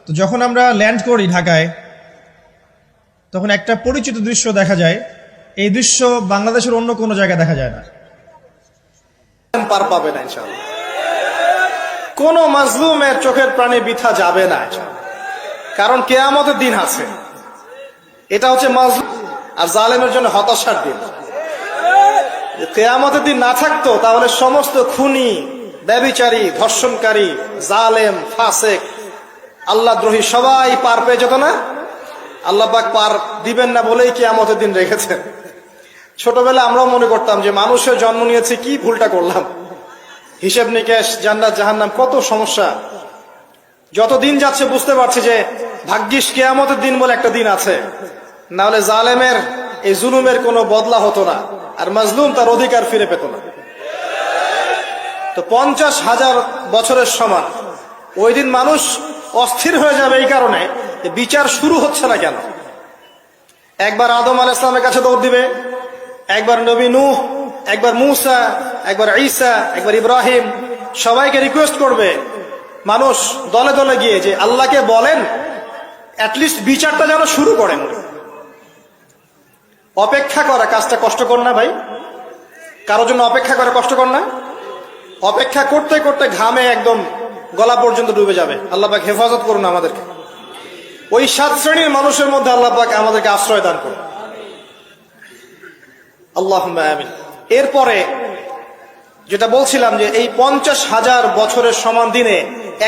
তো যখন আমরা ল্যান্ড করি ঢাকায়, তখন একটা পরিচিত দৃশ্য দেখা যায়। এই দৃশ্য বাংলাদেশের অন্য কোনো জায়গায় দেখা যায় না। পার পাবে না ইনশাআল্লাহ। কোন মাজলুমের চোখের প্রাণী বৃথা যাবে না, কারণ কিয়ামতের দিন আছে। এটা হচ্ছে মাজলুম আর জালেমের জন্য হতাশার দিন। কিয়ামতের দিন না থাকতো তাহলে সমস্ত খুনি, ব্যভিচারী, ধর্ষণকারী, জালেম, ফাসেক, আল্লাহদ্রোহী সবাই পার পেয়ে যেত না। আল্লাহ পাক পার দিবেন না বলেই কিয়ামতের দিন রেখেছেন। ছোটবেলা আমরাও মনে করতাম যে মানুষের জন্ম নিয়েছে, কি ভুলটা করলাম, হিসেব নিকেশ, জান্নাত জাহান্নাম, কত সমস্যা। যত দিন যাচ্ছে বুঝতে পারছি যে ভাগ্যিস কিয়ামতের দিন বলে একটা দিন আছে, না হলে জালেমের এই জুলুমের কোনো বদলা হতো না, আর মাজলুম তার অধিকার ফিরে পেত না। তো 50,000 বছরের সমান ওই দিন মানুষ অস্থির হয়ে যাবে এই কারণে যে বিচার শুরু হচ্ছে না কেন। একবার আদম আলাইহিস সালামের কাছে দৌড় দিবে, একবার নবী নূহ, একবার মূসা, একবার ঈসা, একবার ইব্রাহিম, সবাইকে রিকোয়েস্ট করবে মানুষ দলে দলে গিয়ে যে আল্লাহকে বলেন অ্যাটলিস্ট বিচারটা যেন শুরু করেন। অপেক্ষা করা কাজটা কষ্টকর না ভাই? কারোর জন্য অপেক্ষা করা কষ্টকর না? অপেক্ষা করতে করতে ঘামে একদম গলা পর্যন্ত ডুবে যাবে। আল্লাহ পাক হেফাজত করুন আমাদেরকে। ওই 7 শ্রেণীর মানুষের মধ্যে আল্লাহ পাক আমাদেরকে আশ্রয় দান করুন, আল্লাহুম্মা আমিন। এরপরে যেটা বলছিলাম যে এই 50,000 বছরের সমান দিনে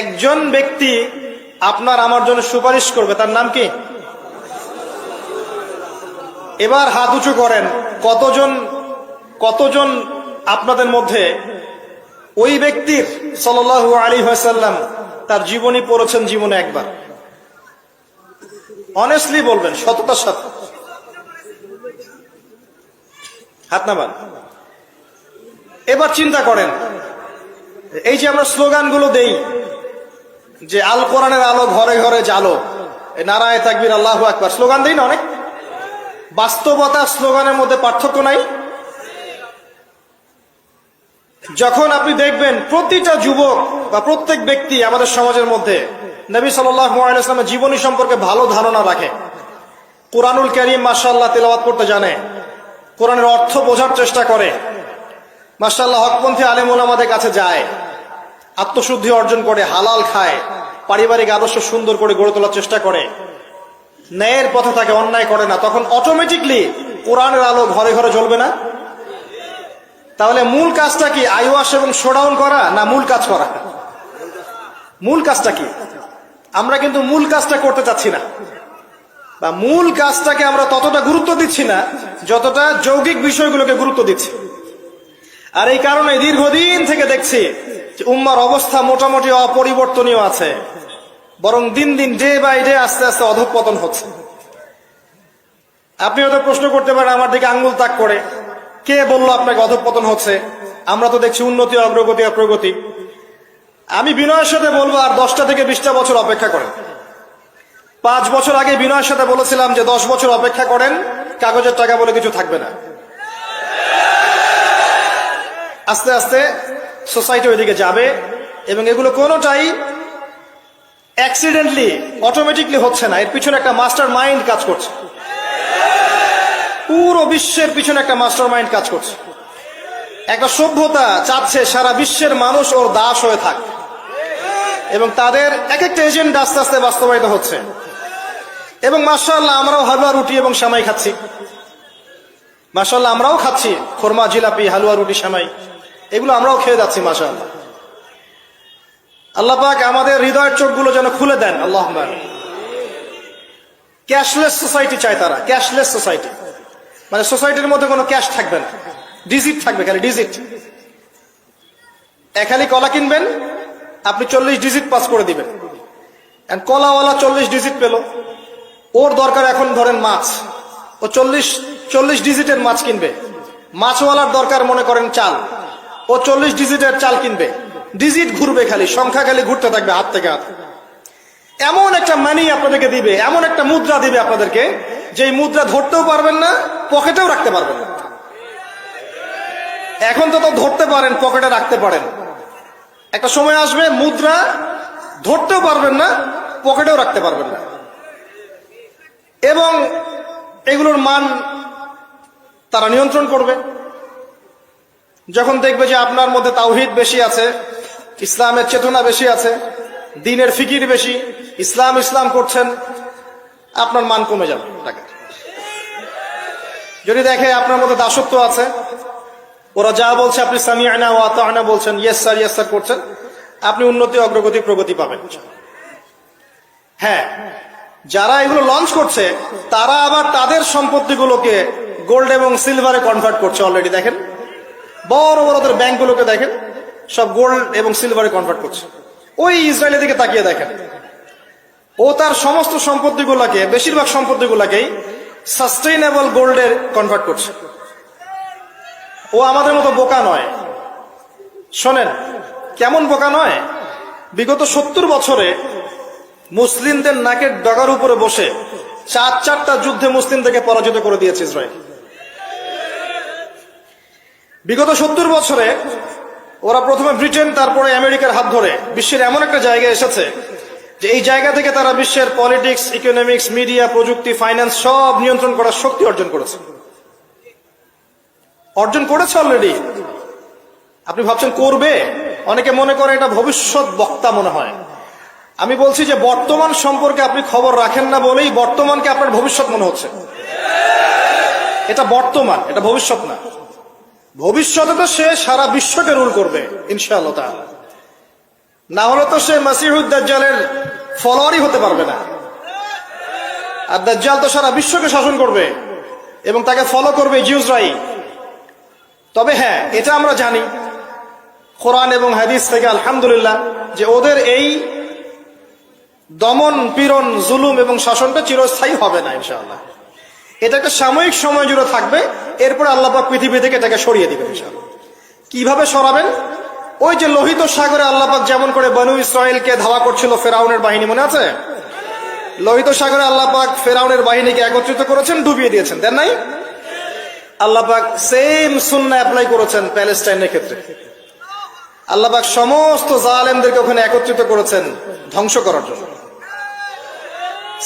একজন ব্যক্তি আপনার আমার জন্য সুপারিশ করবে, তার নাম কি? এবার হাত উঁচু করেন, কতজন আপনাদের মধ্যে ওই ব্যক্তির সাল্লাল্লাহু আলাইহি ওয়াসাল্লাম তার জীবনী পড়েছেন জীবনে একবার? অনেস্টলি বলবেন, সততার সাথে হাত নামান। এবার চিন্তা করেন, এই যে আমরা স্লোগানগুলো দেই যে আল কোরআনের আলো ঘরে ঘরে জালো, নারায়ে তাকবীর, আল্লাহু আকবার, স্লোগান দেই না অনেক? বাস্তবতা স্লোগানের মধ্যে পার্থক্য নাই? যখন আপনি দেখবেন প্রতিটা যুবক বা প্রত্যেক ব্যক্তি আমাদের সমাজের মধ্যে নবী সাল্লাল্লাহু আলাইহি ওয়াসাল্লামের জীবনী সম্পর্কে ভালো ধারণা রাখে, কুরআনুল কারীম মাশাআল্লাহ তেলাওয়াত করতে জানে, কোরআনের অর্থ বোঝার চেষ্টা করে, মাশাআল্লাহ হকপন্থী আলেম ওলামাদের কাছে যায়, আত্মশুদ্ধি অর্জন করে, হালাল খায়, পারিবারিক আদর্শ সুন্দর করে গড়ে তোলার চেষ্টা করে, ন্যায়ের পথে থাকে, অন্যায় করে না, তখন অটোমেটিকলি কোরআনের আলো ঘরে ঘরে জ্বলবে না? তাহলে মূল কাজটা কি আইওয়াশ এবং শোডাউন করা, না মূল কাজ করা? মূল কাজটা কি? আমরা কিন্তু মূল কাজটা করতে চাচ্ছি না, বা মূল কাজটাকে আমরা ততটা গুরুত্ব দিচ্ছি না যতটা যৌগিক বিষয়গুলোকে গুরুত্ব দিচ্ছি। আর এই কারণে দীর্ঘদিন থেকে দেখছি যে উম্মার অবস্থা মোটামুটি অপরিবর্তনীয় আছে, বরং দিন দিন ডে বাই ডে আস্তে আস্তে অধঃপতন হচ্ছে। আপনি হয়তো প্রশ্ন করতে পারেন আমার দিকে আঙ্গুল তাক করে, কে বললো আপনাকে অধঃপতন হচ্ছে? আমরা তো দেখছি উন্নতি, অগ্রগতি আর প্রগতি। আমি বিনয়ের সাথে বলবো আর 10টা থেকে 20টা বছর অপেক্ষা করেন। 5 বছর আগে বিনয়ের সাথে বলেছিলাম যে 10 বছর অপেক্ষা করেন, কাগজের টাকা বলে কিছু থাকবে না। আস্তে আস্তে সোসাইটি ওইদিকে যাবে, এবং এগুলো কোনোটাই অ্যাক্সিডেন্টলি অটোমেটিকলি হচ্ছে না, এর পিছনে একটা মাস্টার মাইন্ড কাজ করছে। পুরো বিশ্বের পিছনে একটা মাস্টার মাইন্ড কাজ করছে। একটা সভ্যতা চাচ্ছে সারা বিশ্বের মানুষ ওর দাস হয়ে থাক, এবং তাদের এক একটা এজেন্ডা আস্তে আস্তে বাস্তবায়িত হচ্ছে। এবং মাশাআল্লাহ আমরাও হালুয়া রুটি এবং সেমাই খাচ্ছি, মাশাআল্লাহ আমরাও খাচ্ছি খোরমা, জিলাপি, হালুয়া, রুটি, সেমাই, এগুলো আমরাও খেয়ে যাচ্ছি মাশাআল্লাহ। আল্লাহ পাক আমাদের হৃদয়ের চোখগুলো যেন খুলে দেন, আল্লাহুম্মা আমিন। ক্যাশলেস সোসাইটি চায় তারা, ক্যাশলেস সোসাইটি, মানে সোসাইটির মধ্যে কোনো ক্যাশ থাকবে না, ডিজিট থাকবে, খালি ডিজিট। খালি কলা কিনবেন, আপনি 40 ডিজিট পাস করে দিবেন। কলাওয়ালা 40 ডিজিট পেল, ওর দরকার এখন ধরেন মাছ, ও 40 ডিজিটের মাছ কিনবে। মাছওয়ালার দরকার মনে করেন চাল, ও 40 ডিজিটের চাল কিনবে। ডিজিট ঘুরবে, খালি সংখ্যা খালি ঘুরতে থাকবে হাত থেকে হাত। এমন একটা মানি আপনাদেরকে দিবে, এমন একটা মুদ্রা দিবে আপনাদেরকে, যে মুদ্রা ধরতেও পারবেন না, পকেটেও রাখতে পারবেন না। এখন তো ধরতে পারেন, পকেটে রাখতে পারেন, একটা সময় আসবে মুদ্রা ধরতেও পারবেন না, পকেটেও রাখতে পারবেন না। এবং এগুলোর মান তারা নিয়ন্ত্রণ করবে। যখন দেখবে যে আপনার মধ্যে তাওহীদ বেশি আছে, ইসলামের চেতনা বেশি আছে, দ্বীনের ফিকির বেশি, ইসলাম ইসলাম করছেন, আপনার মান কমে যাবে টাকা। যদি দেখে আপনার মধ্যে দাসত্ব আছে, ওরা যা বলছে আপনি সামিআনা ওয়া আতা'না বলছেন, ইয়েস স্যার করছেন, আপনি উন্নতি, অগ্রগতি, প্রগতি পাবেন। হ্যাঁ, যারা এগুলো লঞ্চ করছে তারা আবার তাদের সম্পত্তিগুলোকে গোল্ড এবং সিলভারে কনভার্ট করছে অলরেডি। দেখেন বড় বড় ওদের ব্যাংকগুলোকে দেখেন, সব গোল্ড এবং সিলভারে কনভার্ট করছে। ওই ইসরায়েলের দিকে তাকিয়ে দেখেন, ও তার সমস্ত সম্পত্তিগুলোকে, বেশিরভাগ সম্পত্তিগুলোকেই সাস্টেইনেবল গোল্ডে কনভার্ট করছে। ও আমাদের মতো বোকা নয়। শোনেন কেমন বোকা নয়, বিগত 70 বছরে মুসলিমদের নাকের ডগার উপরে বসে চারটা যুদ্ধে মুসলিমদেরকে পরাজিত করে দিয়েছে ইসরায়েল। বিগত 70 বছরে ওরা প্রথমে ব্রিটেন, তারপরে আমেরিকার হাত ধরে বিশ্বের এমন একটা জায়গায় এসেছে যে এই জায়গা থেকে তারা বিশ্বের পলিটিক্স, ইকোনমিক্স, মিডিয়া, প্রযুক্তি, ফাইন্যান্স সব নিয়ন্ত্রণ করার শক্তি অর্জন করেছে অলরেডি। আপনি ভাবছেন করবে? অনেকে মনে করে এটা ভবিষ্যৎ বক্তা মনে হয়। আমি বলছি যে বর্তমান সম্পর্কে আপনি খবর রাখেন না বলেই বর্তমানকে আপনার ভবিষ্যৎ মনে হচ্ছে। এটা বর্তমান, এটা ভবিষ্যৎ না। ভবিষ্যতে তো সে সারা বিশ্বকে রুল করবে ইনশাআল্লাহ তাআলা। না হলে তো সে মাসিহুদ দাজ্জালের ফলোয়ারই হতে পারবে না। আর দাজ্জাল তো সারা বিশ্বকে শাসন করবে এবং তাকে ফলো করবে জিউসরাই। তবে হ্যাঁ, এটা আমরা জানি কোরআন এবং হাদিস থেকে আলহামদুলিল্লাহ যে ওদের এই দমন, পীড়ন, জুলুম এবং শাসনটা চিরস্থায়ী হবে না ইনশাআল্লাহ। এটা একটা সাময়িক সময় জুড়ে থাকবে, এরপরে আল্লাহ পাক পৃথিবী থেকে এটাকে সরিয়ে দিবেন ইনশাআল্লাহ। কিভাবে সরাবেন? ওই যে লোহিত সাগরে আল্লাহ পাক যেমন করে বনু ইসরায়েলকে ধাওয়া করছিল ফেরাউনের বাহিনী, মনে আছে? লোহিত সাগরে আল্লাহ পাক ফেরাউনের বাহিনীকে একত্রিত করেছেন, ডুবিয়ে দিয়েছেন, দেন নাই? আল্লাহ পাক সেম সুন্নাহ অ্যাপ্লাই করেছেন প্যালেস্টাইনের ক্ষেত্রে। আল্লাহ পাক সমস্ত জালেমদেরকে ওখানে একত্রিত করেছেন ধ্বংস করার জন্য।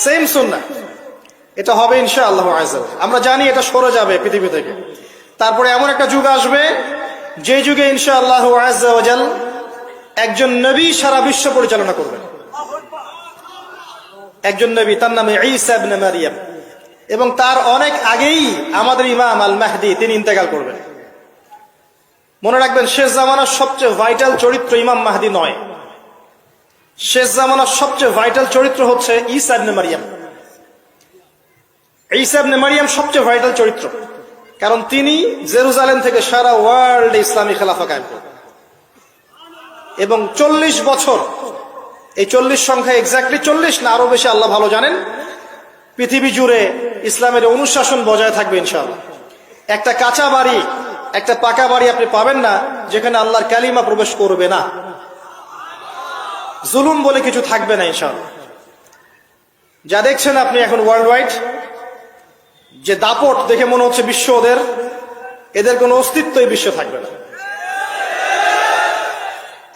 সেম সুন্নাহ, এটা হবে ইনশাআল্লাহ আযজা ওয়া জাল। আমরা জানি এটা সরে যাবে পৃথিবী থেকে। তারপরে এমন একটা যুগ আসবে যে যুগে ইনশাআল্লাহ আযজা ওয়া জাল একজন নবী সারা বিশ্ব পরিচালনা করবেন। একজন নবী, তার নাম ঈসা ইবনে মারইয়াম, এবং তার অনেক আগেই আমাদের ইমাম আল মাহদি তিনি ইন্তেকাল করবেন। মনে রাখবেন, শেষ জামানার সবচেয়ে ভাইটাল চরিত্র ইমাম মাহদি নয়। শেষ জামানার সবচেয়ে ভাইটাল চরিত্র হচ্ছে ঈসা ইবনে মারইয়াম। ঈসা ইবনে মারইয়াম সবচেয়ে ভাইটাল চরিত্র, কারণ তিনি জেরুজালেম থেকে সারা ওয়ার্ল্ডে ইসলামী খেলাফা কায়েম করবেন। এবং 40 বছর, এই 40 সংখ্যা এক্স্যাক্টলি 40 না আরো বেশি আল্লাহ ভালো জানেন, পৃথিবী জুড়ে ইসলামের অনুশাসন বজায় থাকবে ইনশাআল্লাহ। একটা কাঁচা বাড়ি, একটা পাকা বাড়ি আপনি পাবেন না যেখানে আল্লাহর কালিমা প্রবেশ করবে না, জুলুম বলে কিছু থাকবে না ইনশাআল্লাহ। যা দেখছেন আপনি এখন ওয়ার্ল্ড ওয়াইড যে দাপট, দেখে মনে হচ্ছে বিশ্ব এদের কোনো অস্তিত্বই বিশ্বে থাকবে না।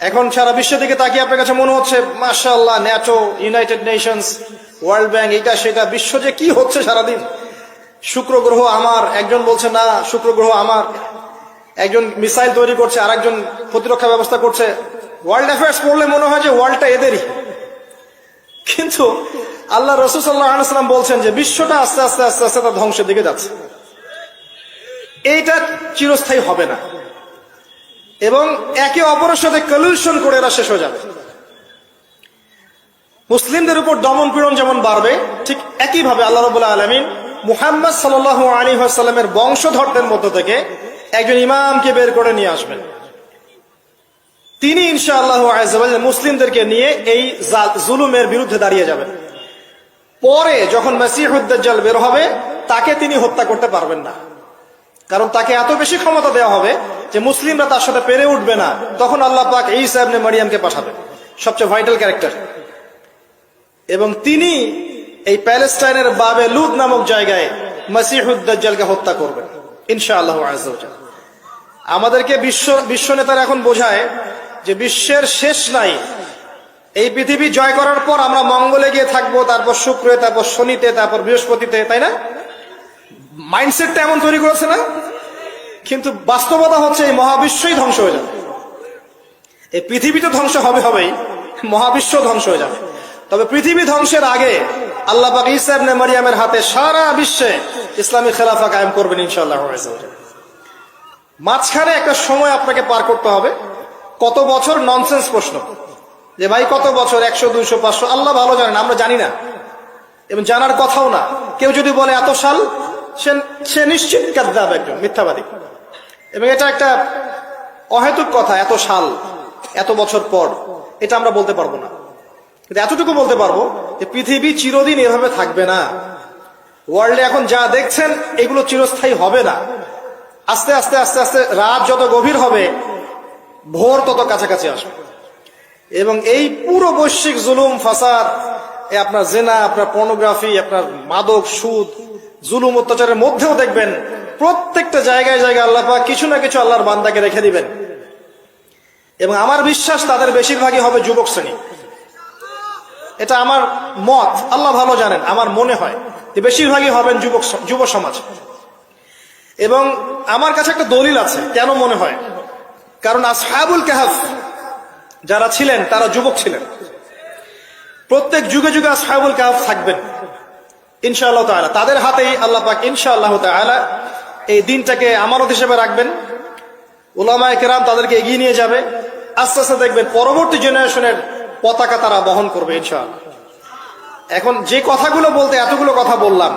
এখন সারা বিশ্বের দিকে তাকিয়ে আপনার কাছে মনে হচ্ছে মাশাআল্লাহ, NATO, United Nations, world bank, এটা সেটা, বিশ্ব যে কি হচ্ছে সারাদিন। শুক্র গ্রহ আমার, একজন বলছে না শুক্র গ্রহ আমার, একজন মিসাইল তৈরি করছে, আর একজন প্রতিরক্ষা ব্যবস্থা করছে। ওয়ার্ল্ড অ্যাফেয়ার্স পড়লে মনে হয় যে ওয়ার্ল্ডটা এদেরই, কিন্তু আল্লাহ রাসূল সাল্লাল্লাহু আলাইহি ওয়াসাল্লাম বলছেন যে বিশ্বটা আস্তে আস্তে আস্তে আস্তে তার ধ্বংসের দিকে যাচ্ছে। এইটা চিরস্থায়ী হবে না, এবং একে অপরের সাথে কলিউশন করে এরা শেষ হয়ে যাবে। মুসলিমদের উপর দমন পীড়ন যেমন বাড়বে, ঠিক একইভাবে আল্লাহ রাব্বুল আলামিন মুহাম্মদ সাল্লাল্লাহু আলাইহি ওয়াসাল্লামের বংশধরদের মধ্য থেকে একজন ইমামকে বের করে নিয়ে আসবেন। তিনি ইনশাআল্লাহ আযজা ওয়া জাল মুসলিমদেরকে নিয়ে এই জুলুমের বিরুদ্ধে দাঁড়িয়ে যাবেন। পরে যখন মাসিহুদ দাজ্জাল বের হবে, তাকে তিনি হত্যা করতে পারবেন না, কারণ তাকে এত বেশি ক্ষমতা দেওয়া হবে যে মুসলিমরা তার সাথে পেরে উঠবে না। তখন আল্লাহ পাক ঈসা ইবনে মারইয়ামকে পাঠাবেন, সবচেয়ে ভাইটাল ক্যারেক্টার, এবং তিনি এই প্যালেস্টাইনের বাবে লুদ নামক জায়গায় মাসিহুদ দাজ্জালকে হত্যা করবেন ইনশাআল্লাহ আযজা ওয়া জাল। আমাদেরকে বিশ্ব নেতারা এখন বোঝায় যে বিশ্বের শেষ নাই, এই পৃথিবী জয় করার পর আমরা মঙ্গলে গিয়ে থাকবো, তারপর শুক্রে, তারপর শনিতে, তারপর বৃহস্পতিতে, তাই না? মাইন্ডসেটটা এমন তৈরি করেছে না? কিন্তু বাস্তবতা হচ্ছে এই মহাবিশ্বই ধ্বংস হয়ে যাবে। এই পৃথিবী তো ধ্বংস হবেই, মহাবিশ্ব ধ্বংস হয়ে যাবে। তবে পৃথিবী ধ্বংসের আগে আল্লাহ পাক ঈসা ইবনে মারইয়ামের হাতে সারা বিশ্বে ইসলামী খেলাফা কায়েম করবেন ইনশাআল্লাহ। মাঝখানে একটা সময় আপনাকে পার করতে হবে। কত বছর? ননসেন্স প্রশ্ন, যে ভাই কত বছর, 100, 200, 500, আল্লাহ ভালো জানেন, আমরা জানি না এবং জানার কথাও না। কেউ যদি বলে এত সাল, সে নিশ্চিত কাযযাব, একজন মিথ্যাবাদী। এবং এটা একটা অহেতুক কথা, এত সাল, এত বছর পর, এটা আমরা বলতে পারবো না। কিন্তু এতটুকু বলতে পারবো যে পৃথিবী চিরদিন এভাবে থাকবে না। ওয়ার্ল্ডে এখন যা দেখছেন এগুলো চিরস্থায়ী হবে না। আস্তে আস্তে আস্তে আস্তে রাত যত গভীর হবে, ভোর তত কাছাকাছি আসবে। এবং এই পুরো বৈশ্বিক জুলুম, ফাসাদ, আপনার জেনা, আপনার পর্নোগ্রাফি, আপনার মাদক, সুদ, জুলুম, অত্যাচারের মধ্যেও দেখবেন প্রত্যেকটা জায়গায় জায়গায় আল্লাহ পাক কিছু না কিছু আল্লাহর বান্দাকে রেখে দিবেন। এবং আমার বিশ্বাস তাদের বেশিরভাগই হবে যুবক শ্রেণী। এটা আমার মত, আল্লাহ ভালো জানেন, আমার মনে হয় যে বেশিরভাগই হবেন যুব সমাজ। এবং আমার কাছে একটা দলিল আছে কেন মনে হয়। কারণ আসহাবুল কাহফ যারা ছিলেন তারা যুবক ছিলেন। প্রত্যেক যুগে যুগে আসহাবুল কাহফ থাকবেন ইনশাআল্লাহ তাআলা। তাদের হাতেই আল্লাহ পাক ইনশাআল্লাহ তাআলা এই দিনটাকে আমানত হিসেবে রাখবেন। উলামায়ে কেরাম তাদেরকে এগিয়ে নিয়ে যাবে। আস্তে আস্তে দেখবেন পরবর্তী জেনারেশনের পতাকা তারা বহন করবে ইনশাআল্লাহ। এখন যে কথাগুলো বলতে এতগুলো কথা বললাম,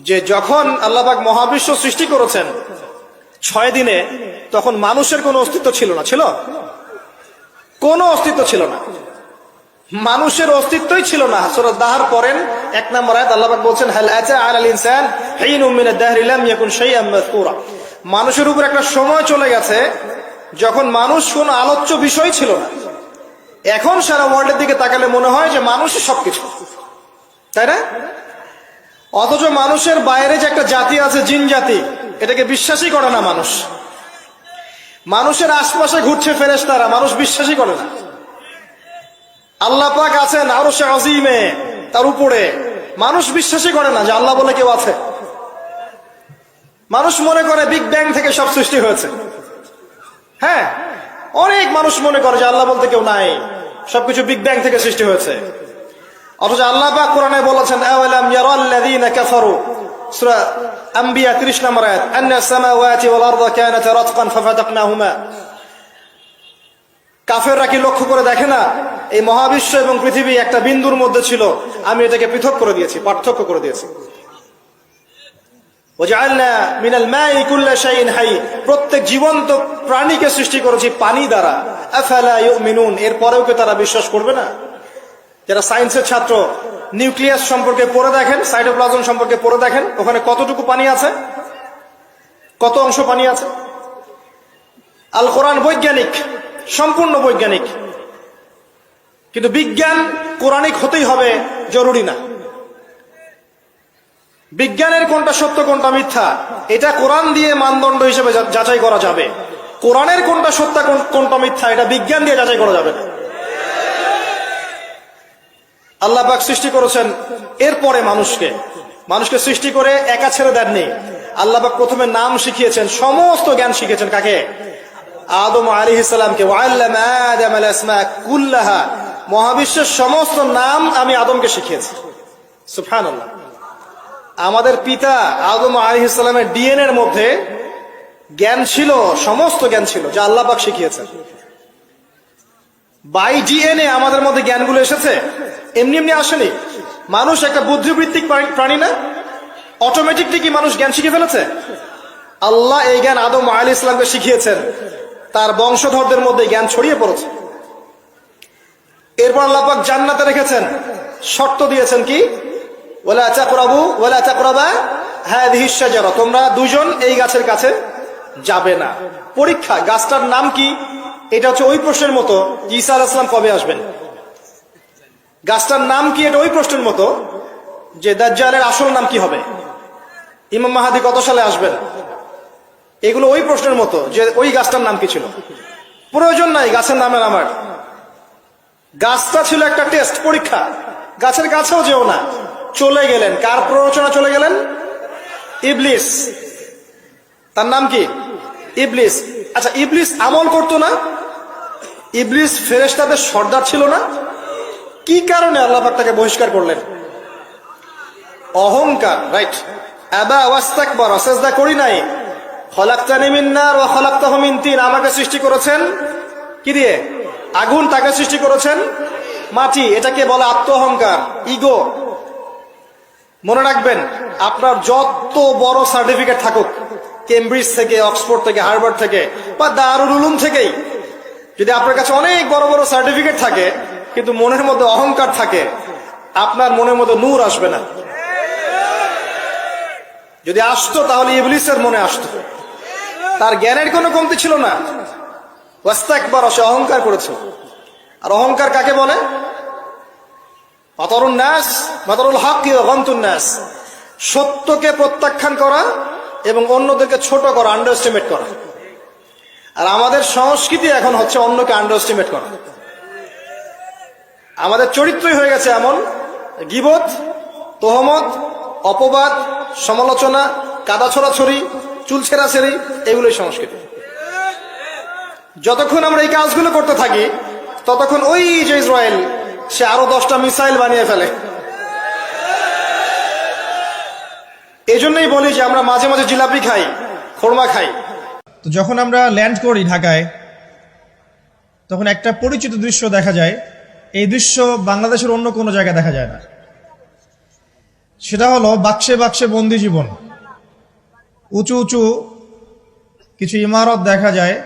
যে যখন আল্লাহ পাক মহাবিশ্ব সৃষ্টি করেছেন 6 দিনে, তখন মানুষের কোনো অস্তিত্ব ছিল না। ছিল? কোনো অস্তিত্ব ছিল না, মানুষের অস্তিত্বই ছিল না। সূরা দাহর পড়েন 1 নম্বর আয়াত, আল্লাহ পাক বলছেন হাল আতা আলাল ইনসান হিনুম মিনাদ দাহরি লাম ইয়াকুন শাইআন মাযকুরা। মানুষের উপর একটা সময় চলে গেছে যখন মানুষ কোনো আলোচ্য বিষয় ছিল না। এখন সারা ওয়ার্ল্ডের দিকে তাকালে মনে হয় যে মানুষই সবকিছু, তাই না? অথচ মানুষের বাইরে যে একটা জাতি আছে, জিন জাতি, এটাকে বিশ্বাসই করে না মানুষ। মানুষের আশপাশে ঘুরছে ফেরেশতারা, মানুষ বিশ্বাসই করে না। আল্লাহ পাক আছেন আরশে আজিমে, তার উপরে, মানুষ বিশ্বাসই করে না যে আল্লাহ বলে কেউ আছে। মানুষ মনে করে বিগ ব্যাং থেকে সব সৃষ্টি হয়েছে। হ্যাঁ, অনেক মানুষ মনে করে যে আল্লাহ বলতে কেউ নাই, সবকিছু বিগ ব্যাং থেকে সৃষ্টি হয়েছে। অথচ আল্লাহ পাক কোরআনে বলেছেন আওয়ালাম ইয়ারাল্লাযীনা কাফারু, সূরা আম্বিয়া 30 নম্বর আয়াত, আন্নাস সামাওয়াতি ওয়াল আরদু কানাতা রাতকান ফাফাতাকনাহুমা। কাফেররা কি লক্ষ্য করে দেখে না এই মহাবিশ্ব এবং পৃথিবী একটা বিন্দুর মধ্যে ছিল, আমি এটাকে পৃথক করে দিয়েছি, পার্থক্য করে দিয়েছি। ওয়াজআলনা মিনাল মাই কুল্লা শাইইন হাই, প্রত্যেক জীবন্ত প্রাণীকে সৃষ্টি করেছি পানি দ্বারা। আফালা ইউমিনুন, এরপরেও কি তারা বিশ্বাস করবে না? যারা সায়েন্সের ছাত্র, নিউক্লিয়াস সম্পর্কে পড়ে দেখেন, সাইটোপ্লাজম সম্পর্কে পড়ে দেখেন, ওখানে কতটুকু পানি আছে, কত অংশ পানি আছে। আল কোরআন বৈজ্ঞানিক, সম্পূর্ণ বৈজ্ঞানিক, কিন্তু বিজ্ঞান কোরআনিক হতেই হবে জরুরি না। বিজ্ঞানের কোনটা সত্য কোনটা মিথ্যা এটা কোরআন দিয়ে মানদণ্ড হিসেবে যাচাই করা যাবে। কোরআনের কোনটা সত্য কোনটা মিথ্যা এটা বিজ্ঞান দিয়ে যাচাই করা যাবে না। আল্লাহ পাক সৃষ্টি করেছেন, এরপরে মানুষকে সৃষ্টি করে একা ছেড়ে দেননি। আল্লাহ পাক প্রথমে নাম শিখিয়েছেন, সমস্ত জ্ঞান শিখিয়েছেন কাকে? আদম আলাইহিস সালামকে। ওয়াল্লামা আদামাল আসমা কুল্লাহা, মহাবিশ্বের সমস্ত নাম আমি আদমকে শিখিয়েছি। সুবহানাল্লাহ। আমাদের পিতা আদম আলাইহিস সালামের ডিএনএ এর মধ্যে জ্ঞান ছিল, সমস্ত জ্ঞান ছিল যা আল্লাহ পাক শিখিয়েছেন। বাই ডিএনএ আমাদের মধ্যে জ্ঞানগুলো এসেছে, এমনি এমনি আসেনি। মানুষ একটা বুদ্ধিবৃত্তিক প্রাণী না? অটোমেটিকলি কি মানুষ জ্ঞান শিখে ফেলেছে? আল্লাহ এই জ্ঞান আদম আলাইহিস সালামকে শিখিয়েছেন, তার বংশধরদের মধ্যে জ্ঞান ছড়িয়ে পড়েছে। এরপর আল্লাহ পাক জান্নাতে রেখেছেন, শর্ত দিয়েছেন কি? ওয়ালা তাকরাবু ওয়ালা তাকরাবা হাযিহিশ শাজারা, তোমরা দুজন এই গাছের কাছে যাবে না। পরীক্ষা, গাছটার নাম কি? এটা হচ্ছে ওই প্রশ্নের মতো ঈসা আলাইহিস সালাম কবে আসবেন। গাছটার নাম কি? এটা ওই প্রশ্নের মতো যে দাজ্জালের আসল নাম কি হবে, ইমাম মাহদী কত সালে আসবেন। এগুলো ওই প্রশ্নের মতো যে ওই গাছটার নাম কি ছিল। প্রয়োজন নাই গাছের নামের আমার। গাছটা ছিল একটা টেস্ট, পরীক্ষা। গাছের কাছেও যেও না, চলে গেলেন। কার প্ররোচনা চলে গেলেন? ইবলিস। তার নাম কি? ইবলিস। আচ্ছা, ইবলিস আমল করতো না? ইবলিস ফেরেশতাদের সর্দার ছিল না? কি কারণে আল্লাহ পাক তাকে বহিষ্কার করলেন? অহংকার, রাইট। আবা ওয়াস্তাকবারা, সিজদা করি নাই। খলাকতানি মিন নার ওয়া খলাকতাহু মিন তিন, আমাকে সৃষ্টি করেছেন কি দিয়ে? আগুন। তাকে সৃষ্টি করেছেন মাটি। এটাকে বলে আত্ম অহংকার, ইগো। মনে রাখবেন, আপনার যত বড় সার্টিফিকেট থাকুক, কেমব্রিজ থেকে, অক্সফোর্ড থেকে, হার্ভার্ড থেকে বা দারুল উলুম থেকেই, যদি আপনার কাছে অনেক বড় বড় সার্টিফিকেট থাকে কিন্তু মনের মধ্যে অহংকার থাকে, আপনার মনের মধ্যে নূর আসবে না। যদি আসতো তাহলে ইবলিসের মনে আসতো। তার জ্ঞানের কোনো কমতি ছিল না। ওয়াস্তাকবার, সে অহংকার করেছে। আর অহংকার কাকে বলে? বাতরুন নাস, বাতরুল হক ওয়া গমতুন নাস, সত্যকে প্রত্যাখ্যান করা এবং অন্যদেরকে ছোট করা, আন্ডার এস্টিমেট করা। আর আমাদের সংস্কৃতি এখন হচ্ছে অন্যকে আন্ডার এস্টিমেট করা। আমাদের চরিত্রই হয়ে গেছে এমন, গীবত, তোহমত, অপবাদ, সমালোচনা, কাদা ছড়াছড়ি, চুল ছেঁড়াছেড়ি, এগুলোই সংস্কৃতি। যতক্ষণ আমরা এই কাজগুলো করতে থাকি ততক্ষণ ওই যে ইসরায়েল, সে আরো 10টা মিসাইল বানিয়ে ফেলে। এই জন্যই বলি যে আমরা মাঝে মাঝে জিলাপি খাই, খোরমা খাই। তো যখন আমরা ল্যান্ড করি ঢাকায়, তখন একটা পরিচিত দৃশ্য দেখা যায়। এই দৃশ্য বাংলাদেশের অন্য কোনো জায়গায় দেখা যায় না। সেটা হলো বাক্সে বাক্সে বন্দি জীবন। উঁচু উঁচু কিছু ইমারত দেখা যায়,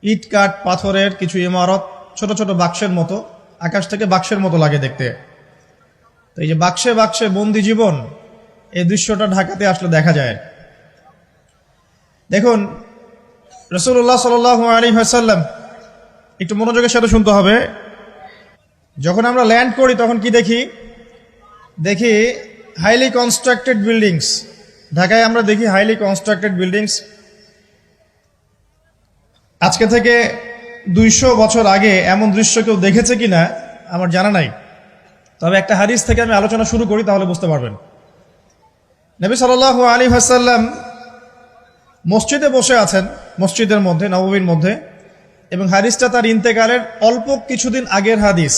ইট কাঠ পাথরের কিছু ইমারত, ছোট ছোট বাক্সের মতো, আকাশ থেকে বাক্সের মতো লাগে দেখতে। তো এই যে বাক্সে বাক্সে বন্দি জীবন, এই দৃশ্যটা ঢাকাতে আসলে দেখা যায়। দেখুন, রাসূলুল্লাহ সাল্লাল্লাহু আলাইহি ওয়াসাল্লাম, একটু মনোযোগের সাথে শুনতে হবে। যখন আমরা ল্যান্ড করি তখন কি দেখি? দেখি হাইলি কনস্ট্রাক্টেড বিল্ডিংস। ঢাকায় আমরা দেখি হাইলি কনস্ট্রাক্টেড বিল্ডিংস। আজকে থেকে 200 বছর আগে এমন দৃশ্য কেউ দেখেছে কিনা আমার জানা নাই। তবে একটা হাদিস থেকে আমি আলোচনা শুরু করি, তাহলে বুঝতে পারবেন। নবী সাল্লাল্লাহু আলাইহি ওয়াসাল্লাম মসজিদে বসে আছেন, মসজিদের মধ্যে, নববীর মধ্যে, এবং হাদিসটা তার ইন্তেকালের অল্প কিছুদিন আগের হাদিস।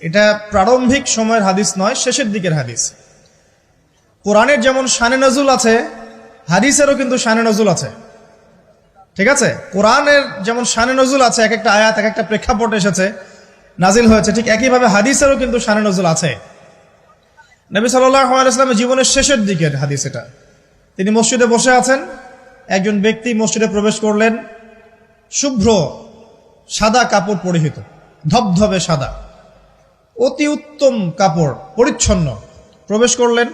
এটা প্রারম্ভিক সময়ের হাদিস নয়, শেষের দিকের হাদিস। কোরআনের যেমন শানে নজুল আছে, হাদিসেরও কিন্তু শানে নজুল আছে। ঠিক আছে? কোরআনের যেমন শানে নজুল আছে, এক একটা আয়াত এক একটা প্রেক্ষাপট এসেছে, নাজিল হয়েছে, ঠিক একইভাবে হাদিসেরও কিন্তু শানে নজুল আছে। নবী সাল্লাল্লাহু আলাইহি ওয়াসাল্লামের জীবনের শেষের দিকের হাদিস এটা। তিনি মসজিদে বসে আছেন, একজন ব্যক্তি মসজিদে প্রবেশ করলেন, শুভ্র সাদা কাপড় পরিহিত, ধবধবে সাদা, অতি উত্তম কাপড়, পরিচ্ছন্ন, প্রবেশ করলেন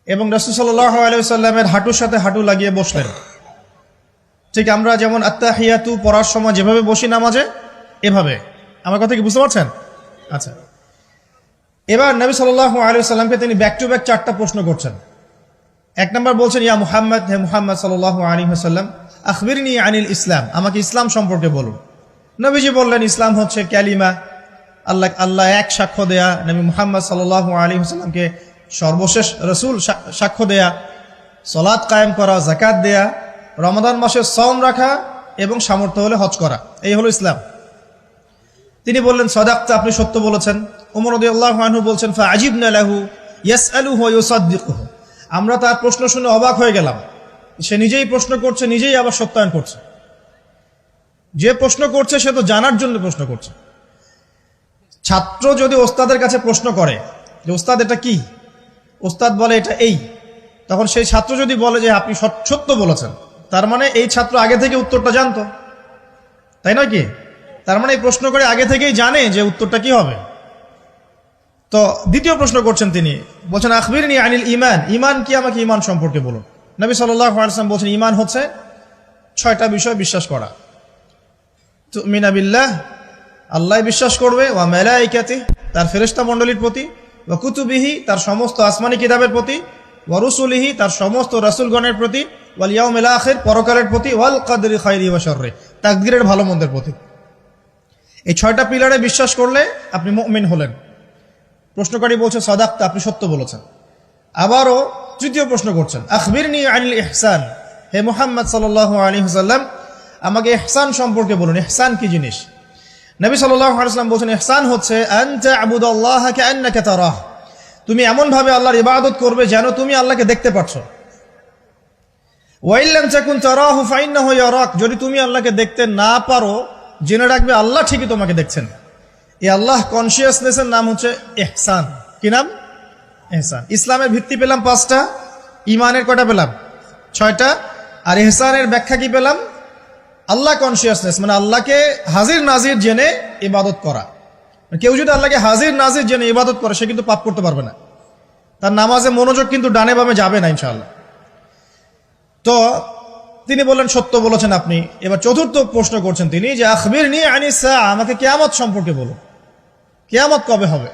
এবং রাসূল সাল্লাল্লাহু আলাইহি ওয়াসাল্লামের হাঁটুর সাথে হাঁটু লাগিয়ে বসলেন। ঠিক আমরা যেমন আত্তাহিয়াতু পড়ার সময় যেভাবে বসি নামাজে, এভাবে। আমার কথা কি বুঝতে পারছেন? আচ্ছা, এবার নবী সাল্লাল্লাহু আলাইহি ওয়াসাল্লামকে তিনি ব্যাক টু ব্যাক 4টা প্রশ্ন করছেন। 1 নম্বর বলছেন, ইয়া মুহাম্মদ, হে মুহাম্মদ সাল্লাল্লাহু আলাইহি ওয়াসাল্লাম, আখবিরনি আনিল ইসলাম, আমাকে ইসলাম সম্পর্কে বলুন। নবীজি বললেন, ইসলাম হচ্ছে কালিমা, আল্লাহ এক সাক্ষ্য দেয়া, নবী মুহাম্মদ সাল্লাল্লাহু আলাইহি ওয়াসাল্লামকে সর্বশেষ রাসূল সাক্ষ্য দেয়া, সালাত কায়েম করা, যাকাত দেয়া, রমাদান মাসে সওম রাখা এবং সামর্থ্য হলে হজ করা, এই হলো ইসলাম। তিনি বললেন, সাদাকতা, আপনি সত্য বলেছেন। ওমর রাদিয়াল্লাহু আনহু বলছেন, ফাআজিবনা লাহু ইয়াসআলুহু ওয়া ইউসাদ্দিকুহু, আমরা তার প্রশ্ন শুনে অবাক হয়ে গেলাম। সে নিজেই প্রশ্ন করছে, নিজেই আবার সত্যায়ন করছে। যে প্রশ্ন করছে সে তো জানার জন্য প্রশ্ন করছে। ছাত্র যদি ওস্তাদের কাছে প্রশ্ন করে যে ওস্তাদ এটা কি, ওস্তাদ বলে এটা এই, তখন সেই ছাত্র যদি বলে যে আপনি সত্য বলেছেন, তার মানে এই ছাত্র আগে থেকে উত্তরটা জানতো, তাই নয় কি? তার মানে এই প্রশ্ন করে আগে থেকেই জানে যে উত্তরটা কি হবে। তো দ্বিতীয় প্রশ্ন করছেন তিনি, বলছেন, আখবিরনি আনিল ঈমান, ঈমান কি, আমাকে ঈমান সম্পর্কে বলুন। নবী সাল্লাল্লাহু আলাইহি ওয়াসাল্লাম বলছেন, ঈমান হচ্ছে 6টা বিষয় বিশ্বাস করা। তুমিনা বিল্লাহ, আল্লাহ বিশ্বাস করবে, ওয়া মালাইকাতিহি, তার ফেরেশতা মণ্ডলীর প্রতি, ওয়া কুতুবিহি, তার সমস্ত আসমানি কিতাবের প্রতি, ওয়া রুসুলিহি, তার সমস্ত রাসূলগণের প্রতি, ওয়াল ইয়াউমিল আখির, পরকালের প্রতি, ওয়াল কদরি খায়রি ওয়া শাররি, তাকদীরের ভালো মন্দের প্রতি। এই 6টা পিলারে বিশ্বাস করলে আপনি মুমিন হলেন। প্রশ্নকারী বলছে সাদাক্তা, আপনি সত্য বলেছেন। আবারও তৃতীয় প্রশ্ন করছেন, আখবিরনি আনিল ইহসান, হে মুহাম্মদ সাল্লাল্লাহু আলাইহি ওয়াসাল্লাম আমাকে ইহসান সম্পর্কে বলুন, ইহসান কি জিনিস? নবী সাল্লাল্লাহু আলাইহি ওয়াসাল্লাম বলছেন ইহসান হচ্ছে আন তা'বুদাল্লাহা কাআন্নাকা তারাহ, তুমি এমন ভাবে আল্লাহর ইবাদত করবে যেন তুমি আল্লাহকে দেখতে পাচ্ছ। ওয়া ইল্লাম তাকুন তারাহু ফাইন্নাহু ইয়ারাক, যদি তুমি আল্লাহকে দেখতে না পারো জেনে রাখবে আল্লাহ ঠিকই তোমাকে দেখছেন। এই আল্লাহ কনসিয়াসনেসের নাম হচ্ছে ইহসান। কি নাম? ইহসান। ইসলামের ভিত্তি পেলাম 5টা, ইমানের কয়টা পেলাম? 6টা। আর ইহসানের ব্যাখ্যা কি পেলাম? আল্লাহ কনসিয়াসনেস, মানে আল্লাহকে হাজির নাজির জেনে ইবাদত করা। কেউ যদি আল্লাহকে হাজির নাজির জেনে ইবাদত করে সে কিন্তু পাপ করতে পারবে না, তার নামাজে মনোযোগ কিন্তু ডানে বামে যাবে না ইনশাআল্লাহ। তো তিনি বললেন সত্য বলেছেন আপনি। এবার চতুর্থ প্রশ্ন করছেন তিনি যে আখবিরনি আনিস সাআ, আমাকে কিয়ামত সম্পর্কে বলুন, কিয়ামত কবে হবে?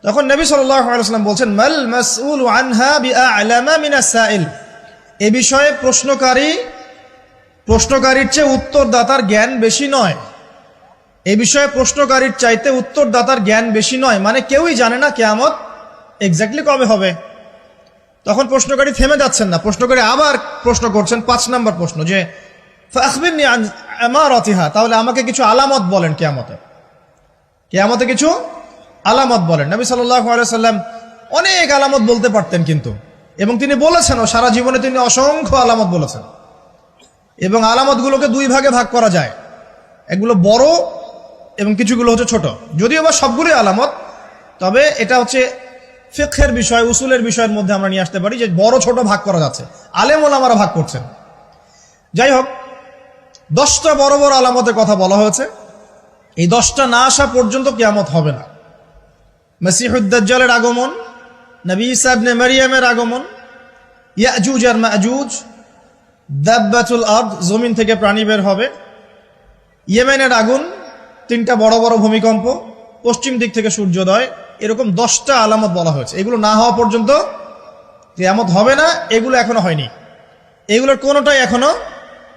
তখন নবী সাল্লাল্লাহু আলাইহি ওয়াসাল্লাম বলছেন মাল মাসউলু আনহা বিআ'লামা মিনাস সাইল, এই বিষয়ে প্রশ্নকারীর চেয়ে উত্তরদাতার জ্ঞান বেশি নয়। এই বিষয়ে প্রশ্নকারীর চাইতে উত্তরদাতার জ্ঞান বেশি নয়, মানে কেউই জানে না কিয়ামত এক্স্যাক্টলি কবে হবে। তখন প্রশ্নকারী থেমে যাচ্ছেন না, প্রশ্নকারী আবার প্রশ্ন করছেন, 5 নম্বর প্রশ্ন, যে ফাখবিরনি আন আমারাতিহা, তাহলে আমাকে কিছু আলামত বলেন কিয়ামতে কিছু আলামত বলেন। নবী সাল্লাল্লাহু আলাইহি ওয়াসাল্লাম অনেক আলামত বলতে পারতেন কিন্তু, এবং তিনি বলেছেনও, সারা জীবনে তিনি অসংখ্য আলামত বলেছেন। এবং আলামতগুলোকে 2 ভাগে ভাগ করা যায়, এগুলো বড় এবং কিছুগুলো হচ্ছে ছোট। যদিও বা সবগুলোই আলামত, তবে এটা হচ্ছে ফিকহের বিষয়, উসুলের বিষয়ের মধ্যে আমরা নিয়ে আসতে পারি যে বড় ছোট ভাগ করা যাচ্ছে, আলেম ওলামারা ভাগ করছেন। যাই হোক, 10টা বড় বড় আলামতের কথা বলা হয়েছে। এই 10টা না আসা পর্যন্ত কিয়ামত হবে না। মসিহুদ দাজ্জালের আগমন, নবী ঈসা ইবনে মারইয়ামের আগমন, ইয়াজুজ আর মাজুজ, দাব্বাতুল আরদ, জমিন থেকে প্রাণী বের হবে, ইয়েমেনের আগুন, 3টা বড় বড় ভূমিকম্প, পশ্চিম দিক থেকে সূর্যোদয়, এরকম 10টা আলামত বলা হয়েছে। এগুলো না হওয়া পর্যন্ত কিয়ামত হবে না। এগুলো এখনো হয়নি, এগুলোর কোনোটাই এখনো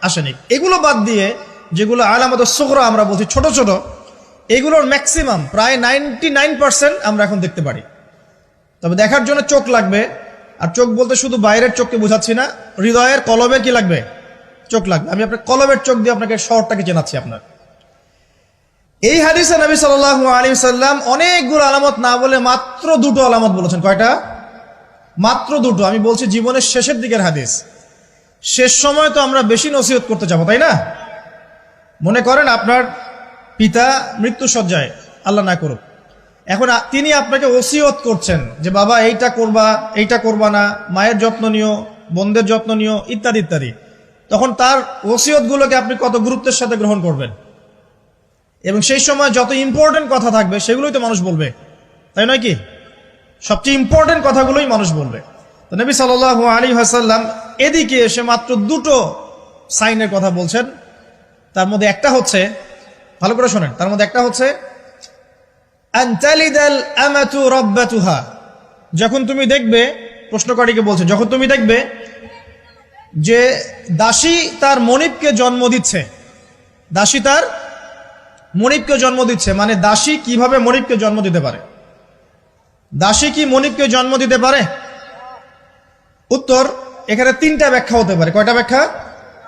আসেনি। এগুলো বাদ দিয়ে যেগুলো আলামত সুগরা আমরা বলছি, ছোট ছোট, এগুলোর ম্যাক্সিমাম প্রায় 99% আমরা এখন দেখতে পারি। তবে দেখার জন্য চোখ লাগবে, আর চোখ বলতে শুধু বাইরের চোখকে বোঝাচ্ছি না, হৃদয়ের কলবের কি লাগবে? চোখ লাগবে। আমি আপনার কলবের চোখ দিয়ে আপনাকে শহরটাকে চেনাচ্ছি। আপনার এই হাদিসে নবী সাল্লাল্লাহু আলাইহি ওয়াসাল্লাম অনেকগুলো আলামত না বলে মাত্র 2টো আলামত বলেছেন। কয়টা? মাত্র 2টো। আমি বলছি জীবনের শেষের দিকের হাদিস, শেষ সময় তো আমরা বেশি নসিহত করতে যাবো, তাই না? মনে করেন আপনার পিতা মৃত্যুশয্যায়, আল্লাহ না করুক, এখন তিনি আপনাকে ওসিয়ত করছেন যে বাবা এইটা করবা না, মায়ের যত্ন নিও, বোনদের যত্ন নিও, ইত্যাদি ইত্যাদি। তখন তার ওসিয়তগুলোকে আপনি কত গুরুত্বের সাথে গ্রহণ করবেন, এবং সেই সময় যত ইম্পর্টেন্ট কথা থাকবে সেগুলোই তো মানুষ বলবে, তাই নয় কি? সবচেয়ে ইম্পর্টেন্ট কথাগুলোই মানুষ বলবে। তো নবী সাল্লাল্লাহু আলাইহি ওয়াসাল্লাম এদিকে এসে মাত্র 2টো সাইনের কথা বলছেন। তার মধ্যে একটা হচ্ছে, ভালো করে শোনেন, তার মধ্যে একটা হচ্ছে আনতালিদাল আমাতু রাব্বাতুহা, যখন তুমি দেখবে, প্রশ্নকারীকে বলছে, যখন তুমি দেখবে যে দাসী তার মনিবকে জন্ম দিচ্ছে, দাসী তার মনিবকে জন্ম দিচ্ছে, মানে দাসী কিভাবে মনিবকে জন্ম দিতে পারে? দাসী কি মনিবকে জন্ম দিতে পারে? উত্তর, এখানে 3টা ব্যাখ্যা হতে পারে। কয়টা ব্যাখ্যা?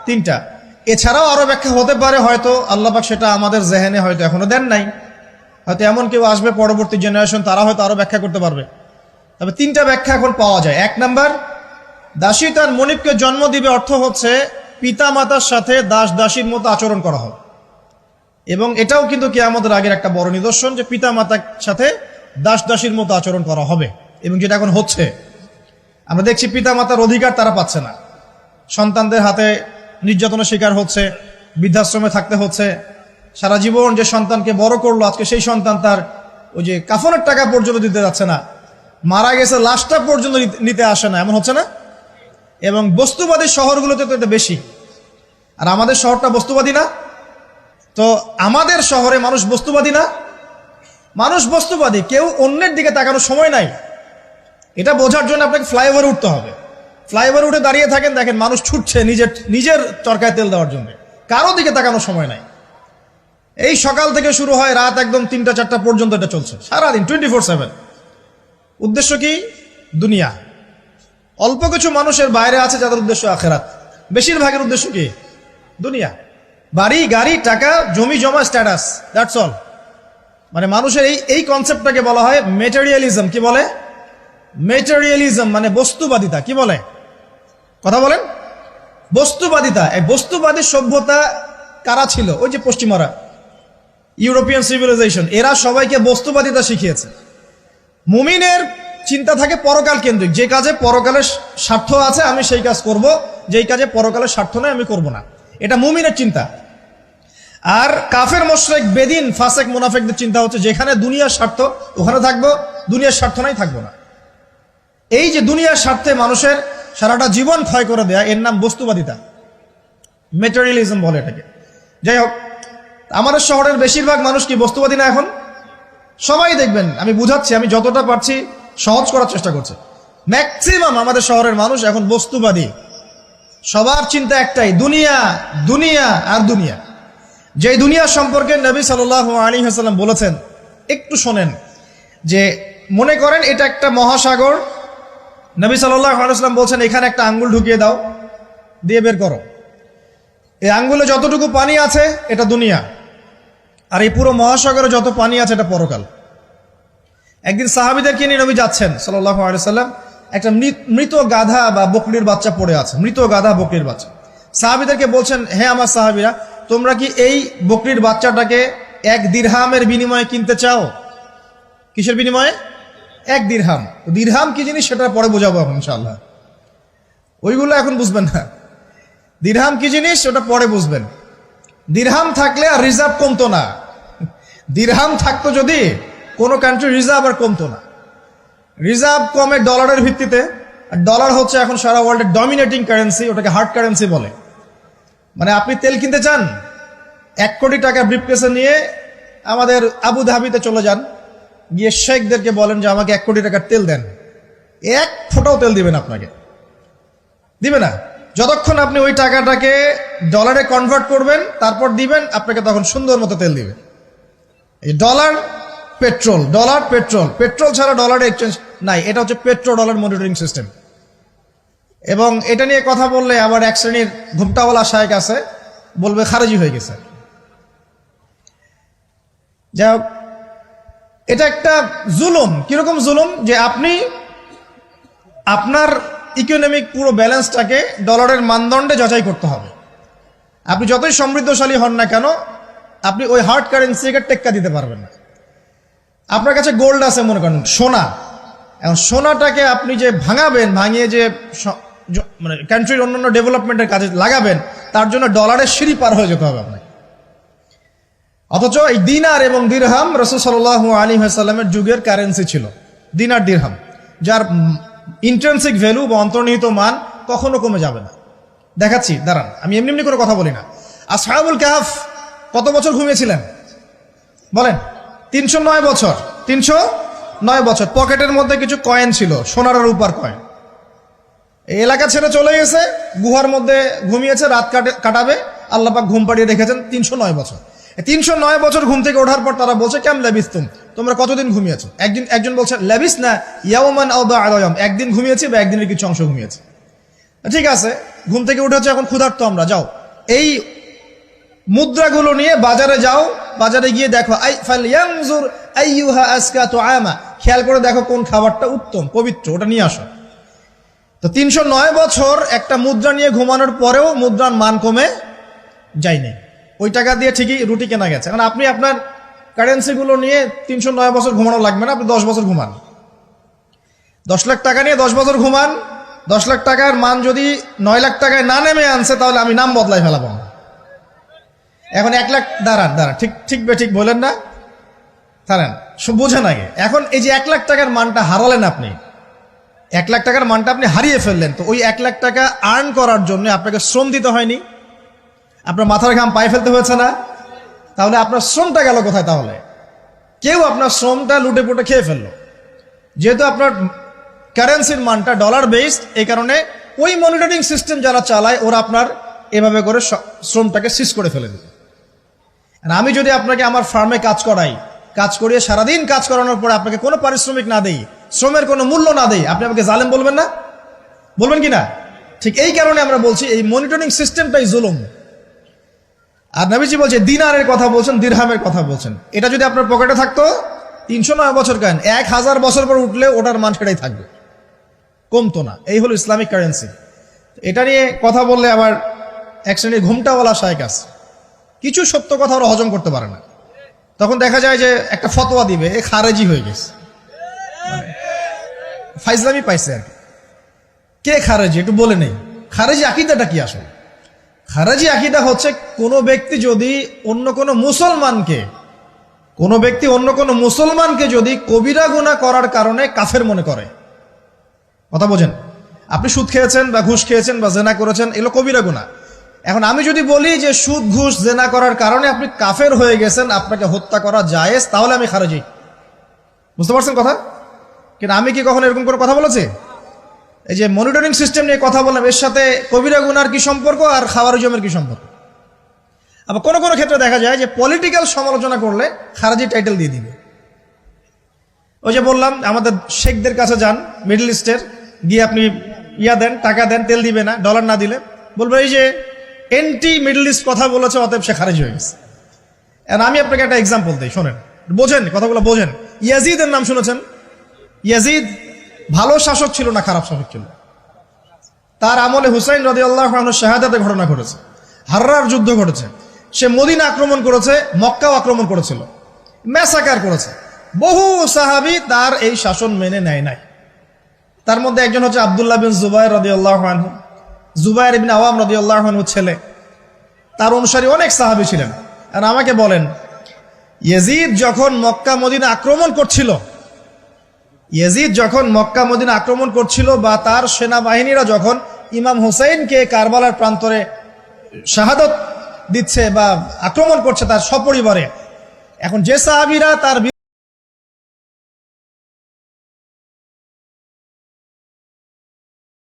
3টা। এছাড়াও আরো ব্যাখ্যা হতে পারে, হয়তো আল্লাহ পাক সেটা আমাদের জেহেনে হয়তো এখনো দেন নাই, হয়তো এমন কেউ আসবে পরবর্তী জেনারেশন, তারা হয়তো আরো ব্যাখ্যা করতে পারবে। তবে 3টা ব্যাখ্যা এখন পাওয়া যায়। 1 নাম্বার, দাসী তার মনিবকে জন্ম দিবে অর্থ হচ্ছে পিতা মাতার সাথে দাস দাসীর মতো আচরণ করা হবে। এবং এটাও কিন্তু কিয়ামতের আগের একটা বড় নিদর্শন যে পিতা মাতার সাথে দাস দাসীর মতো আচরণ করা হবে। এবং যেটা এখন হচ্ছে, আমরা দেখছি পিতা মাতার অধিকার তারা পাচ্ছে না, সন্তানদের হাতে নির্যাতনের শিকার হচ্ছে, বৃদ্ধাশ্রমে থাকতে হচ্ছে। সারা জীবন যে সন্তানকে বড় করলো, আজকে সেই সন্তান তার ওই যে কাফনের টাকা পর্যন্ত দিতে যাচ্ছে না, মারা গেছে লাশটা পর্যন্ত নিতে আসে না, এমন হচ্ছে না? এবং বস্তুবাদী শহরগুলোতে তো এটা বেশি, আর আমাদের শহরটা বস্তুবাদী না। তো আমাদের শহরে মানুষ বস্তুবাদী না? মানুষ বস্তুবাদী, কেউ অন্যের দিকে তাকানোর সময় নাই। এটা বোঝার জন্য আপনাকে ফ্লাইওভারে উঠতে হবে। ফ্লাইওভারে উঠে দাঁড়িয়ে থাকেন, দেখেন মানুষ ছুটছে নিজের চরকায় তেল দেওয়ার জন্য, কারো দিকে তাকানোর সময় নাই। এই সকাল থেকে শুরু হয়, রাত একদম 3টা-4টা পর্যন্ত এটা চলছে, সারাদিন 24/7। উদ্দেশ্য কি? দুনিয়া। অল্প কিছু মানুষের বাইরে আছে যাদের উদ্দেশ্য আখেরাত, বেশিরভাগের উদ্দেশ্য কি? দুনিয়া। বাড়ি, গাড়ি, টাকা, জমি জমা, স্ট্যাটাস, দ্যাটস অল। মানে মানুষের এই কনসেপ্টটাকে বলা হয় মেটেরিয়ালিজম। কি বলে? মেটেরিয়ালিজম মানে বস্তুবাদিতা। কি বলে? কথা বলেন। বস্তুবাদিতা। এই বস্তুবাদী সভ্যতা কারা ছিল? ওই যে পশ্চিমারা, ইউরোপিয়ান সিভিলাইজেশন, এরা সবাইকে বস্তুবাদিতা শিখিয়েছে। মুমিনের চিন্তা থাকে পরকাল কেন্দ্রিক, যে কাজে পরকালের স্বার্থ আছে আমি সেই কাজ করব, যেই কাজে পরকালের স্বার্থ নয় আমি করব না। এটা মুমিনের চিন্তা। আর কাফের মুশরিক, বেদিন, ফাসেক, মুনাফিকদের চিন্তা হচ্ছে যেখানে দুনিয়ার স্বার্থ ওখানে থাকবো, দুনিয়ার স্বার্থ নাই থাকবো না। এই যে দুনিয়ার স্বার্থে মানুষের সারাটা জীবন ক্ষয় করে দেয়া, এর নাম বস্তুবাদিতা, মেটেরিয়ালিজম বলে এটাকে। যাই হোক, আমাদের শহরের বেশিরভাগ মানুষ কি বস্তুবাদী না? এখন সবাই দেখবেন, আমি বুঝাচ্ছি, আমি যতটা পারছি সহজ করার চেষ্টা করছি। ম্যাক্সিমাম আমাদের শহরের মানুষ এখন বস্তুবাদী। সবার চিন্তা একটাই, দুনিয়া, দুনিয়া আর দুনিয়া। যে দুনিয়া সম্পর্কে নবী সাল্লাল্লাহু আলাইহি ওয়াসাল্লাম বলেছেন, একটু শোনেন। যে মনে করেন এটা একটা মহাসাগর, নবী সাল্লাল্লাহু আলাইহি ওয়াসাল্লাম বলছেন এখানে একটা আঙ্গুল ঢুকিয়ে দাও, দিয়ে বের করো। এই আঙ্গুলে যতটুকু পানি আছে এটা দুনিয়া, আর এই পুরো মহাসাগরে যত পানি আছে এটা পরকাল। একদিন সাহাবীদেরকে নিয়ে নবী যাচ্ছেন সাল্লাল্লাহু আলাইহি ওয়াসাল্লাম, একটা মৃত গাধা বা বকরির বাচ্চা পড়ে আছে, মৃত গাধা বকরির বাচ্চা। সাহাবীদেরকে বলছেন, হে আমার সাহাবীরা, তোমরা কি এই বকরির বাচ্চাটাকে 1 দিরহামের বিনিময়ে কিনতে চাও? কিসের বিনিময়ে? 1 দিরহাম। দিরহাম কি জিনিস সেটা পরে বোঝাবো ইনশাআল্লাহ, ওইগুলো এখন বুঝবেন না। দিরহাম কি জিনিস ওটা পরে বুঝবেন। দিরহাম থাকলে আর রিজার্ভ কমতো না। দিরহাম থাকতো যদি কোনো কান্ট্রি, রিজার্ভ আর কমতো না। রিজার্ভ কমে ডলারের ভিত্তিতে, আর ডলার হচ্ছে এখন সারা ওয়ার্ল্ডের ডমিনেটিং কারেন্সি, ওটাকে হার্ড কারেন্সি বলে। মানে আপনি তেল কিনতে চান, 1 কোটি টাকা ব্রিফকেসে নিয়ে আমাদের আবু ধাবিতে চলে যান, গিয়ে শেখদেরকে বলেন যে আমাকে 1 কোটি টাকার তেল দেন, 1 ফোঁটাও তেল দিবেন আপনাকে, দিবে না। যতক্ষণ আপনি ওই টাকাটাকে ডলারে কনভার্ট করবেন তারপর দিবেন, আপনাকে তখন সুন্দর মতো তেল দিবে। এই dollar petrol, dollar petrol, petrol ছাড়া ডলার এক্সচেঞ্জ নাই। এটা হচ্ছে পেট্রো ডলার মনিটরিং সিস্টেম। এবং এটা নিয়ে কথা বললে আবার এক শ্রেণীর ঘুমটাওয়ালা শায়েখ আছে, বলবে খারেজি হয়ে গেছে। যাই হোক, এটা একটা জুলুম। কিরকম জুলুম? যে আপনি আপনার ইকোনমিক পুরো ব্যালেন্সটাকে ডলারের মানদণ্ডে যাচাই করতে হবে। আপনি যতই সমৃদ্ধশালী হন না কেন, আপনি ওই হার্ড কারেন্সিকে টেক্কা দিতে পারবেন না। আপনার কাছে গোল্ড আছে, মনে করেন সোনা, এখন সোনাটাকে আপনি যে ভাঙাবেন, ভাঙিয়ে যে মানে কান্ট্রির অন্যান্য ডেভেলপমেন্টের কাজে লাগাবেন, তার জন্য ডলারের সিঁড়ি পার হয়ে যেতে হবে আপনাকে। অথচ এই দিনার এবং দিরহাম রাসূল সাল্লাল্লাহু আলাইহি ওয়াসাল্লামের যুগের কারেন্সি ছিল, দিনার দিরহাম, যার ইন্ট্রিনসিক ভ্যালু বা অন্তর্নিহিত মান কখনো কমে যাবে না। দেখাচ্ছি, দাঁড়ান, আমি এমনি এমনি করে কথা বলি না। আসহাবুল কাহফ কত বছর ঘুমিয়েছিলেন বলেন? 309 বছর। 309 বছর। পকেটের মধ্যে কিছু কয়েন ছিল, সোনার আর রূপার কয়েন। এই এলাকা ছেড়ে চলে গেছে, গুহার মধ্যে ঘুমিয়েছে, রাত কাটাবে, আল্লাহ পাক ঘুম পাড়িয়ে রেখেছেন 309 বছর। 309 বছর ঘুম থেকে ওঠার পর তারা বলছে, কেম লাবিস্তুম, তোমরা কতদিন ঘুমিয়েছো? একজন বলছে লাবিস না ইয়াওমান আও বা'দা ইয়াওম, একদিন ঘুমিয়েছি বা একদিনের কিছু অংশ ঘুমিয়েছি। ঠিক আছে, ঘুম থেকে উঠেছে, এখন ক্ষুধার্ত আমরা, যাও এই মুদ্রাগুলো নিয়ে বাজারে যাও, বাজারে গিয়ে দেখো ফালইয়ানজুর আইয়ুহা আসকা তুআমা, খেয়াল করে দেখো কোন খাবারটা উত্তম পবিত্র, ওটা নিয়ে আসো। তো 309 বছর একটা মুদ্রা নিয়ে ঘুমানোর পরেও মুদ্রার মান কমে যায়নি। ওই টাকা দিয়ে ঠিকই রুটি কেনা গেছে। কারণ আপনি আপনার কারেন্সিগুলো নিয়ে 309 বছর ঘুমানো লাগবে না, আপনি 10 বছর ঘুমান। 10 লাখ টাকা নিয়ে 10 বছর ঘুমান। 10 লাখ টাকার মান যদি 9 লাখ টাকায় না নেমে আনছে, তাহলে আমি নাম বদলাই ফেলাবো। এখন 1 লাখ, দাঁড়ান, ঠিক বলেন না, দাঁড়ান, বোঝেন আগে। এখন এই যে 1 লাখ টাকার মানটা হারালেন আপনি, 1 লাখ টাকার মানটা আপনি হারিয়ে ফেললেন, তো ওই 1 লাখ টাকা আর্ন করার জন্য আপনাকে শ্রম দিতে হয়নি? আপনার মাথার ঘাম পায়ে ফেলতে হয়েছে না? তাহলে আপনার শ্রমটা গেল কোথায়? তাহলে কেউ আপনার শ্রমটা লুটে পুটে খেয়ে ফেললো। যেহেতু আপনার কারেন্সির মানটা ডলার বেসড, এই কারণে ওই মনিটরিং সিস্টেম যারা চালায় ওরা আপনার এভাবে করে শ্রমটাকে সিজ করে ফেলে দিবে। আর আমি যদি আপনাকে আমার ফার্মে কাজ করাই, কাজ করিয়ে সারাদিন কাজ করানোর পরে আপনাকে কোনো পারিশ্রমিক না দেই, শ্রমের কোনো মূল্য না দেই, আপনি আমাকে জালেম বলবেন না? বলবেন কি না? ঠিক এই কারণে আমরা বলছি এই মনিটরিং সিস্টেমটাই জুলুম। আর নবীজি বলছে দিনারের কথা বলছেন, দিরহামের কথা বলছেন। এটা যদি আপনার পকেটে থাকতো 309 বছর কেন 1000 বছর পর উঠলে ওটার মান সেটাই থাকবে, কমতো না। এই হলো ইসলামিক কারেন্সি। এটা নিয়ে কথা বললে আবার এক শ্রেণীর ঘুমটাওয়ালা শায়েখ আছে, কিছু সত্য কথা ওরা হজম করতে পারে না। তখন দেখা যায় যে একটা ফতোয়া দিবে, এ খারেজি হয়ে গেছে, ফাইজলামি পাইছে আর কি। কে খারেজি একটু বলে নেই। খারেজি আকীদাটা কি আসলে? খারেজি আকীদা হচ্ছে কোনো ব্যক্তি যদি অন্য কোনো মুসলমানকে যদি কবিরা গুনাহ করার কারণে কাফের মনে করে। কথা বোঝেন? আপনি সুদ খেয়েছেন বা ঘুষ খেয়েছেন বা জেনা করেছেন, এগুলো কবিরা গুনাহ। এখন আমি যদি বলি যে সুদ ঘুষ জেনা করার কারণে আপনি কাফের হয়ে গেছেন, আপনাকে হত্যা করা জায়েজ, তাহলে আমি খারেজি। বুঝতে পারছেন কথা? কিন্তু আমি কি কখনো এরকম কোনো কথা বলেছি? এই যে মনিটরিং সিস্টেম নিয়ে কথা বললাম, এর সাথে কবিরা গুনার কি সম্পর্ক আর খাওয়ারিজমের কি সম্পর্ক? আবার কোনো কোনো ক্ষেত্রে দেখা যায় যে পলিটিক্যাল সমালোচনা করলে খারাজি টাইটেল দিয়ে দিবে। ওই যে বললাম আমাদের শেখদের কাছে যান মিডল ইস্টের, গিয়ে আপনি দেন, টাকা দেন, তেল দিবে না, ডলার না দিলে বলবে এই যে এন্টি মিডল ইস্ট কথা বলেছে, অতএব সে খারিজ হয়ে গেছে। আমি আপনাকে একটা এক্সাম্পল দিই, শোনেন, বোঝেন কথাগুলো বোঝেন। ইয়াজিদের নাম শুনেছেন? ইয়াজিদ ভালো শাসক ছিল না খারাপ শাসক ছিল? তার আমলে হুসাইন রাদিয়াল্লাহু আনহু শাহাদাতের ঘটনা ঘটেছে, হাররার যুদ্ধ ঘটেছে, সে মদিনা আক্রমণ করেছে, মক্কাও আক্রমণ করেছিল, ম্যাসাকার করেছে। বহু সাহাবী তার এই শাসন মেনে নেয় নাই। তার মধ্যে একজন হচ্ছে আব্দুল্লাহ বিন জুবাইর রাদিয়াল্লাহু আনহু, জুবাইর ইবনে আওয়াম রাদিয়াল্লাহু আনহু ছেলে। তার অনুসারী অনেক সাহাবী ছিলেন। আর আমাকে বলেন, ইয়াজিদ যখন মক্কা মদিনা আক্রমণ করছিল বা তার সেনাবাহিনীরা যখন ইমাম হুসাইনকে কারবালার প্রান্তরে শাহাদত দিচ্ছে বা আক্রমণ করছে তার সপরিবারে, এখন যে সাহাবীরা তার